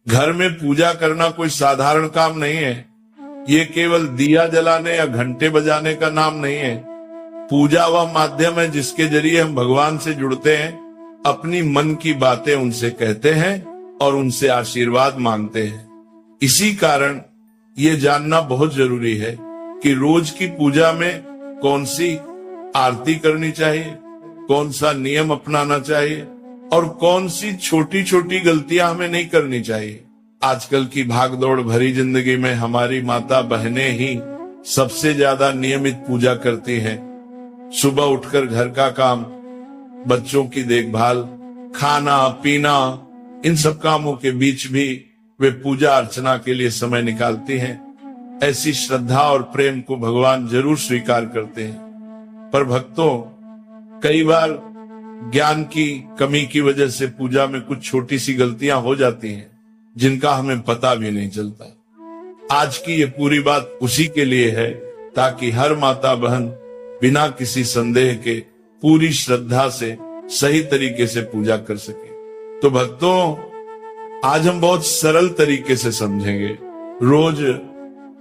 घर में पूजा करना कोई साधारण काम नहीं है। ये केवल दिया जलाने या घंटे बजाने का नाम नहीं है। पूजा वह माध्यम है जिसके जरिए हम भगवान से जुड़ते हैं, अपनी मन की बातें उनसे कहते हैं और उनसे आशीर्वाद मांगते हैं। इसी कारण ये जानना बहुत जरूरी है कि रोज की पूजा में कौन सी आरती करनी चाहिए, कौन सा नियम अपनाना चाहिए और कौन सी छोटी छोटी गलतियां हमें नहीं करनी चाहिए। आजकल की भागदौड़ भरी जिंदगी में हमारी माता बहनें ही सबसे ज्यादा नियमित पूजा करती हैं। सुबह उठकर घर का काम, बच्चों की देखभाल, खाना पीना, इन सब कामों के बीच भी वे पूजा अर्चना के लिए समय निकालती हैं। ऐसी श्रद्धा और प्रेम को भगवान जरूर स्वीकार करते हैं। पर भक्तों, कई बार ज्ञान की कमी की वजह से पूजा में कुछ छोटी सी गलतियां हो जाती हैं जिनका हमें पता भी नहीं चलता। आज की ये पूरी बात उसी के लिए है ताकि हर माता बहन बिना किसी संदेह के पूरी श्रद्धा से सही तरीके से पूजा कर सके। तो भक्तों, आज हम बहुत सरल तरीके से समझेंगे रोज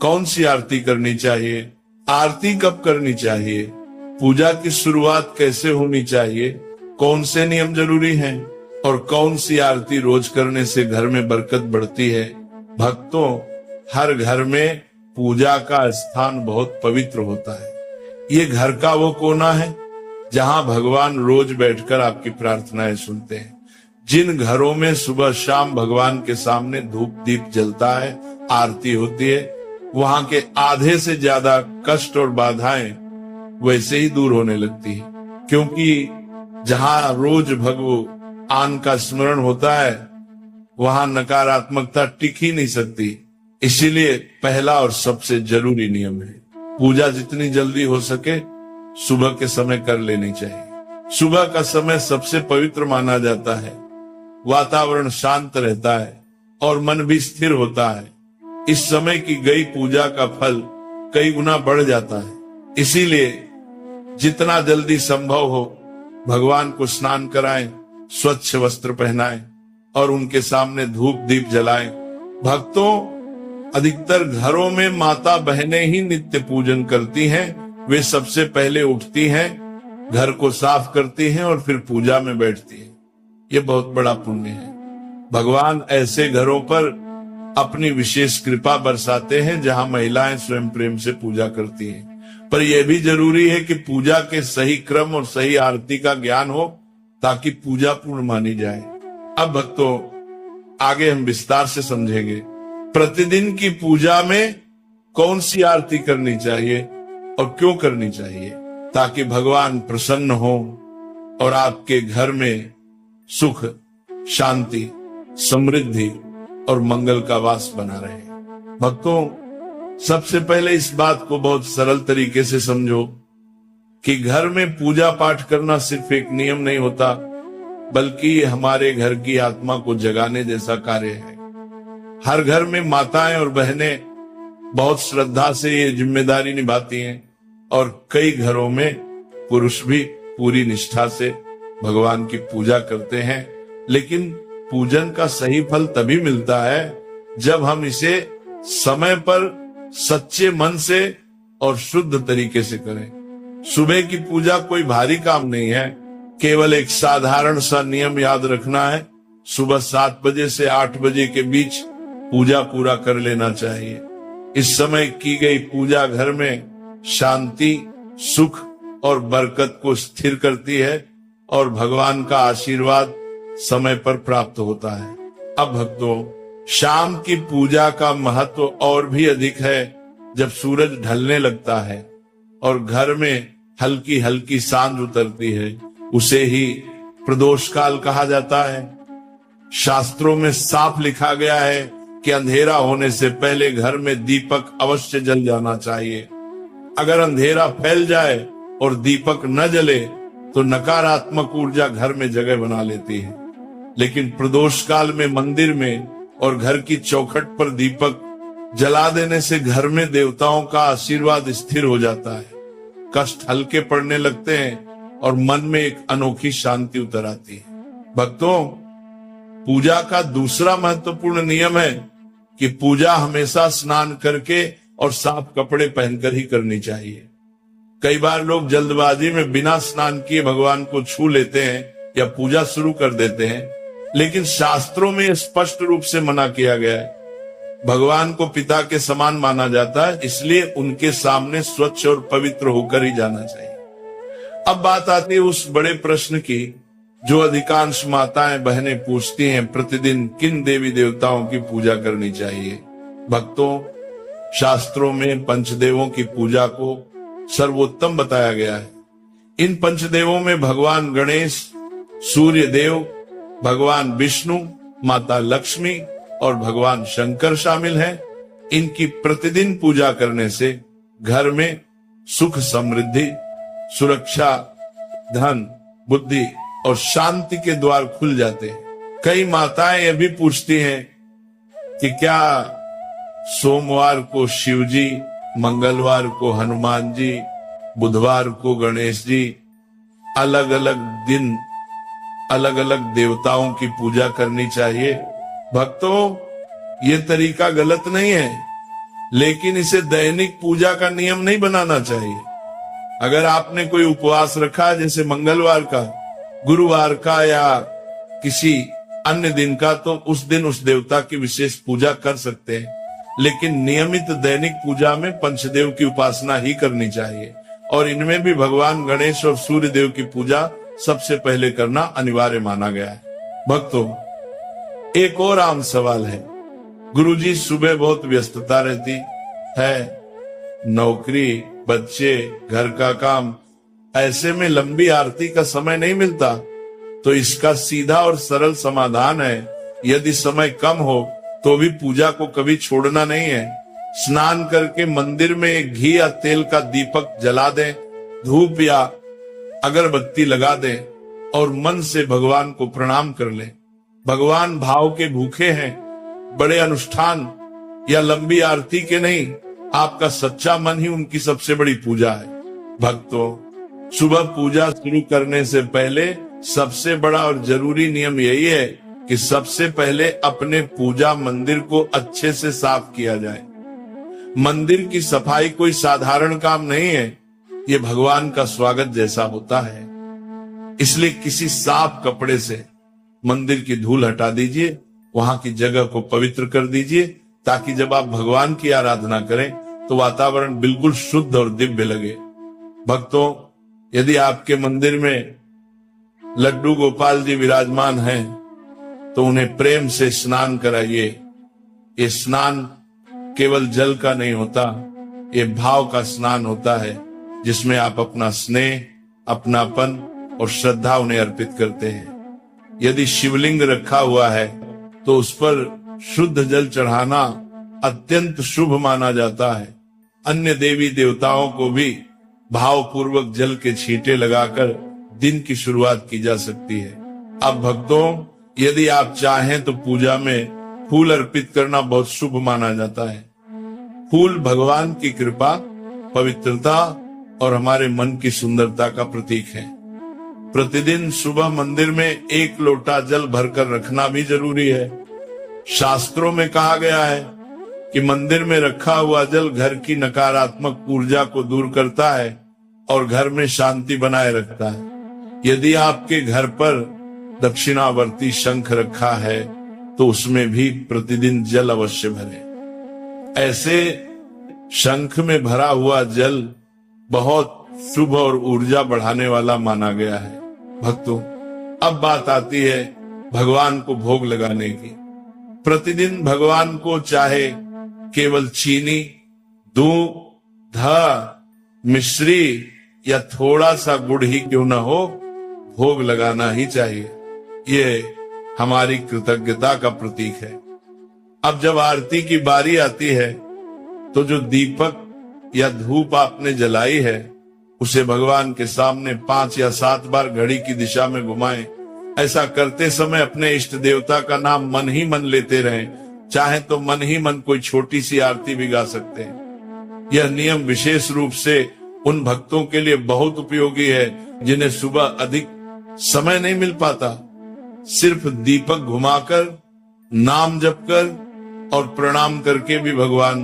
कौन सी आरती करनी चाहिए, आरती कब करनी चाहिए, पूजा की शुरुआत कैसे होनी चाहिए, कौन से नियम जरूरी हैं और कौन सी आरती रोज करने से घर में बरकत बढ़ती है। भक्तों, हर घर में पूजा का स्थान बहुत पवित्र होता है। ये घर का वो कोना है जहां भगवान रोज बैठकर आपकी प्रार्थनाएं सुनते हैं। जिन घरों में सुबह शाम भगवान के सामने धूप दीप जलता है, आरती होती है, वहां के आधे से ज्यादा कष्ट और बाधाएं वैसे ही दूर होने लगती है। क्योंकि जहां रोज भगवान का स्मरण होता है वहां नकारात्मकता टिक ही नहीं सकती। इसीलिए पहला और सबसे जरूरी नियम है, पूजा जितनी जल्दी हो सके सुबह के समय कर लेनी चाहिए। सुबह का समय सबसे पवित्र माना जाता है। वातावरण शांत रहता है और मन भी स्थिर होता है। इस समय की गई पूजा का फल कई गुना बढ़ जाता है। इसीलिए जितना जल्दी संभव हो भगवान को स्नान कराएं, स्वच्छ वस्त्र पहनाएं और उनके सामने धूप दीप जलाएं। भक्तों, अधिकतर घरों में माता बहनें ही नित्य पूजन करती हैं। वे सबसे पहले उठती हैं, घर को साफ करती हैं और फिर पूजा में बैठती हैं। ये बहुत बड़ा पुण्य है। भगवान ऐसे घरों पर अपनी विशेष कृपा बरसाते हैं जहां महिलाएं स्वयं प्रेम से पूजा करती हैं। पर यह भी जरूरी है कि पूजा के सही क्रम और सही आरती का ज्ञान हो ताकि पूजा पूर्ण मानी जाए। अब भक्तों, आगे हम विस्तार से समझेंगे प्रतिदिन की पूजा में कौन सी आरती करनी चाहिए और क्यों करनी चाहिए ताकि भगवान प्रसन्न हो और आपके घर में सुख, शांति, समृद्धि और मंगल का वास बना रहे। भक्तों, सबसे पहले इस बात को बहुत सरल तरीके से समझो कि घर में पूजा पाठ करना सिर्फ एक नियम नहीं होता, बल्कि ये हमारे घर की आत्मा को जगाने जैसा कार्य है। हर घर में माताएं और बहनें बहुत श्रद्धा से ये जिम्मेदारी निभाती हैं और कई घरों में पुरुष भी पूरी निष्ठा से भगवान की पूजा करते हैं। लेकिन पूजन का सही फल तभी मिलता है जब हम इसे समय पर सच्चे मन से और शुद्ध तरीके से करें। सुबह की पूजा कोई भारी काम नहीं है, केवल एक साधारण सा नियम याद रखना है। सुबह 7 बजे से 8 बजे के बीच पूजा पूरा कर लेना चाहिए। इस समय की गई पूजा घर में शांति, सुख और बरकत को स्थिर करती है और भगवान का आशीर्वाद समय पर प्राप्त होता है। अब भक्तों, शाम की पूजा का महत्व और भी अधिक है जब सूरज ढलने लगता है और घर में हल्की हल्की सांझ उतरती है। उसे ही प्रदोष काल कहा जाता है। शास्त्रों में साफ लिखा गया है कि अंधेरा होने से पहले घर में दीपक अवश्य जल जाना चाहिए। अगर अंधेरा फैल जाए और दीपक न जले तो नकारात्मक ऊर्जा घर में जगह बना लेती है। लेकिन प्रदोष काल में मंदिर में और घर की चौखट पर दीपक जला देने से घर में देवताओं का आशीर्वाद स्थिर हो जाता है, कष्ट हल्के पड़ने लगते हैं और मन में एक अनोखी शांति उतर आती है। भक्तों, पूजा का दूसरा महत्वपूर्ण नियम है कि पूजा हमेशा स्नान करके और साफ कपड़े पहनकर ही करनी चाहिए। कई बार लोग जल्दबाजी में बिना स्नान किए भगवान को छू लेते हैं या पूजा शुरू कर देते हैं, लेकिन शास्त्रों में स्पष्ट रूप से मना किया गया है। भगवान को पिता के समान माना जाता है, इसलिए उनके सामने स्वच्छ और पवित्र होकर ही जाना चाहिए। अब बात आती है उस बड़े प्रश्न की जो अधिकांश माताएं बहनें पूछती हैं, प्रतिदिन किन देवी देवताओं की पूजा करनी चाहिए। भक्तों, शास्त्रों में पंचदेवों की पूजा को सर्वोत्तम बताया गया है। इन पंचदेवों में भगवान गणेश, सूर्य देव, भगवान विष्णु, माता लक्ष्मी और भगवान शंकर शामिल हैं। इनकी प्रतिदिन पूजा करने से घर में सुख, समृद्धि, सुरक्षा, धन, बुद्धि और शांति के द्वार खुल जाते हैं। कई माताएं यह भी पूछती हैं कि क्या सोमवार को शिव जी, मंगलवार को हनुमान जी, बुधवार को गणेश जी, अलग अलग दिन अलग अलग देवताओं की पूजा करनी चाहिए। भक्तों, ये तरीका गलत नहीं है, लेकिन इसे दैनिक पूजा का नियम नहीं बनाना चाहिए। अगर आपने कोई उपवास रखा, जैसे मंगलवार का, गुरुवार का या किसी अन्य दिन का, तो उस दिन उस देवता की विशेष पूजा कर सकते हैं, लेकिन नियमित दैनिक पूजा में पंचदेव की उपासना ही करनी चाहिए और इनमें भी भगवान गणेश और सूर्य देव की पूजा सबसे पहले करना अनिवार्य माना गया है। भक्तों, एक और आम सवाल है। गुरुजी, सुबह बहुत व्यस्तता रहती है, नौकरी, बच्चे, घर का काम, ऐसे में लंबी आरती का समय नहीं मिलता। तो इसका सीधा और सरल समाधान है, यदि समय कम हो तो भी पूजा को कभी छोड़ना नहीं है। स्नान करके मंदिर में एक घी या तेल का दीपक जला दें, धूप या अगरबत्ती लगा दें और मन से भगवान को प्रणाम कर लें। भगवान भाव के भूखे हैं, बड़े अनुष्ठान या लंबी आरती के नहीं। आपका सच्चा मन ही उनकी सबसे बड़ी पूजा है। भक्तों, सुबह पूजा शुरू करने से पहले सबसे बड़ा और जरूरी नियम यही है कि सबसे पहले अपने पूजा मंदिर को अच्छे से साफ किया जाए। मंदिर की सफाई कोई साधारण काम नहीं है, ये भगवान का स्वागत जैसा होता है। इसलिए किसी साफ कपड़े से मंदिर की धूल हटा दीजिए, वहां की जगह को पवित्र कर दीजिए, ताकि जब आप भगवान की आराधना करें तो वातावरण बिल्कुल शुद्ध और दिव्य लगे। भक्तों, यदि आपके मंदिर में लड्डू गोपाल जी विराजमान हैं तो उन्हें प्रेम से स्नान कराइए। ये स्नान केवल जल का नहीं होता, ये भाव का स्नान होता है, जिसमें आप अपना स्नेह, अपनापन और श्रद्धा उन्हें अर्पित करते हैं। यदि शिवलिंग रखा हुआ है तो उस पर शुद्ध जल चढ़ाना अत्यंत शुभ माना जाता है। अन्य देवी देवताओं को भी भावपूर्वक जल के छींटे लगाकर दिन की शुरुआत की जा सकती है। अब भक्तों, यदि आप चाहें तो पूजा में फूल अर्पित करना बहुत शुभ माना जाता है। फूल भगवान की कृपा, पवित्रता और हमारे मन की सुंदरता का प्रतीक है। प्रतिदिन सुबह मंदिर में 1 लोटा जल भरकर रखना भी जरूरी है। शास्त्रों में कहा गया है कि मंदिर में रखा हुआ जल घर की नकारात्मक ऊर्जा को दूर करता है और घर में शांति बनाए रखता है। यदि आपके घर पर दक्षिणावर्ती शंख रखा है तो उसमें भी प्रतिदिन जल अवश्य भरें। ऐसे शंख में भरा हुआ जल बहुत शुभ और ऊर्जा बढ़ाने वाला माना गया है। भक्तों, अब बात आती है भगवान को भोग लगाने की। प्रतिदिन भगवान को चाहे केवल चीनी, दूध, मिश्री या थोड़ा सा गुड़ ही क्यों न हो, भोग लगाना ही चाहिए। ये हमारी कृतज्ञता का प्रतीक है। अब जब आरती की बारी आती है तो जो दीपक या धूप आपने जलाई है उसे भगवान के सामने 5 या 7 बार घड़ी की दिशा में घुमाएं। ऐसा करते समय अपने इष्ट देवता का नाम मन ही मन लेते रहें। चाहे तो मन ही मन कोई छोटी सी आरती भी गा सकते हैं। यह नियम विशेष रूप से उन भक्तों के लिए बहुत उपयोगी है जिन्हें सुबह अधिक समय नहीं मिल पाता। सिर्फ दीपक घुमाकर, नाम जप कर और प्रणाम करके भी भगवान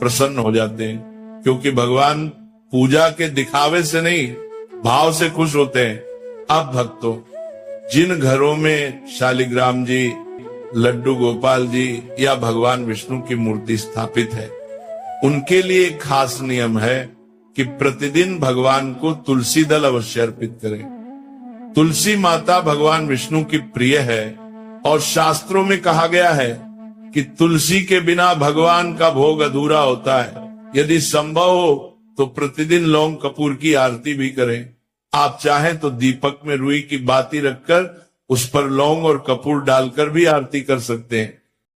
प्रसन्न हो जाते हैं, क्योंकि भगवान पूजा के दिखावे से नहीं, भाव से खुश होते हैं। अब भक्तों, जिन घरों में शालिग्राम जी, लड्डू गोपाल जी या भगवान विष्णु की मूर्ति स्थापित है, उनके लिए एक खास नियम है कि प्रतिदिन भगवान को तुलसी दल अवश्य अर्पित करें। तुलसी माता भगवान विष्णु की प्रिय है और शास्त्रों में कहा गया है कि तुलसी के बिना भगवान का भोग अधूरा होता है। यदि संभव हो तो प्रतिदिन लौंग कपूर की आरती भी करें। आप चाहें तो दीपक में रुई की बाती रखकर उस पर लौंग और कपूर डालकर भी आरती कर सकते हैं।